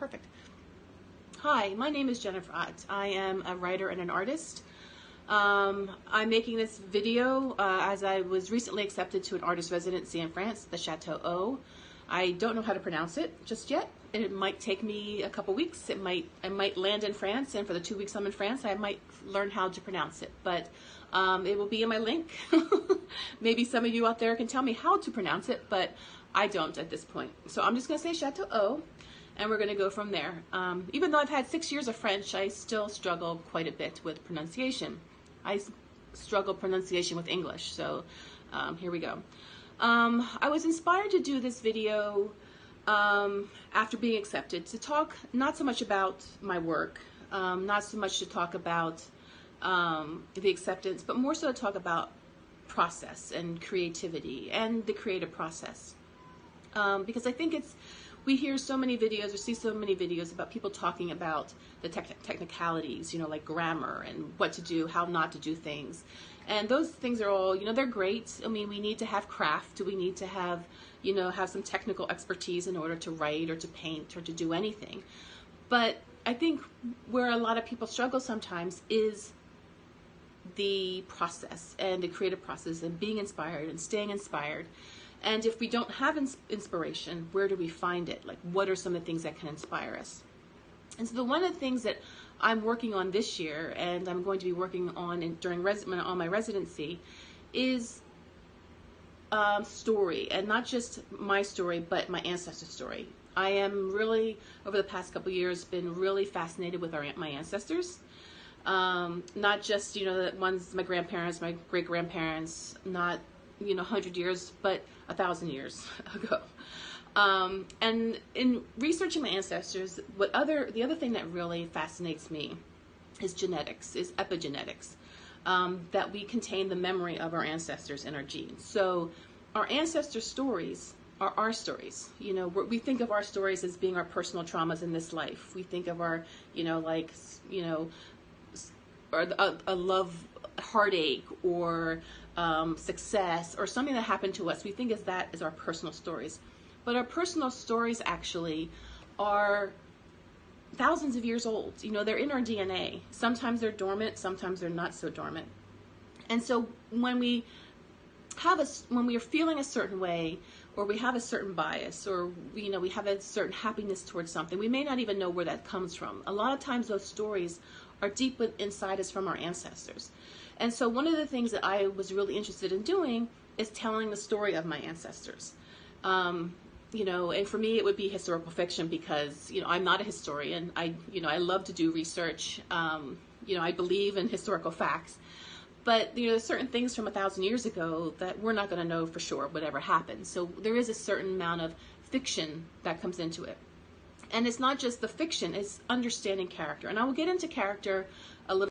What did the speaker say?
Perfect. Hi, my name is Jennifer Ott. I am a writer and an artist. I'm making this video as I was recently accepted to an artist residency in France, the Chateau O. I don't know how to pronounce it just yet. It might take me a couple weeks. I might land in France, and for the 2 weeks I'm in France, I might learn how to pronounce it. But it will be in my link. Maybe some of you out there can tell me how to pronounce it, but I don't at this point. So I'm just going to say Chateau O, and we're going to go from there. Even though I've had 6 years of French, I still struggle quite a bit with pronunciation. I struggle pronunciation with English, so here we go. I was inspired to do this video after being accepted to talk not so much about my work, not so much to talk about the acceptance, but more so to talk about process and creativity and the creative process. Because I think we hear so many videos or see so many videos about people talking about the technicalities, like grammar and what to do, how not to do things. And those things are all, they're great. I mean, we need to have craft. We need to have, have some technical expertise in order to write or to paint or to do anything. But I think where a lot of people struggle sometimes is the process and the creative process and being inspired and staying inspired. And if we don't have inspiration, where do we find it? Like, what are some of the things that can inspire us? And so one of the things that I'm working on this year, and I'm going to be working on during my residency, is story, and not just my story, but my ancestors' story. I am really, over the past couple years, been really fascinated with my ancestors. Not just, the ones, my grandparents, my great-grandparents, not 100 years, but 1,000 years ago. And in researching my ancestors, the other thing that really fascinates me is genetics, is epigenetics, that we contain the memory of our ancestors in our genes. So our ancestor stories are our stories. We think of our stories as being our personal traumas in this life. We think of our, or a love heartache or success or something that happened to us. We think of that as our personal stories. But our personal stories actually are thousands of years old. They're in our DNA. Sometimes they're dormant, sometimes they're not so dormant. And so when we are feeling a certain way, or we have a certain bias, or we have a certain happiness towards something, we may not even know where that comes from. A lot of times those stories are deep inside us from our ancestors. And so one of the things that I was really interested in doing is telling the story of my ancestors. And for me it would be historical fiction because, I'm not a historian. I love to do research. I believe in historical facts. But, there's certain things from 1,000 years ago that we're not going to know for sure whatever happened. So there is a certain amount of fiction that comes into it. And it's not just the fiction, it's understanding character. And I will get into character a little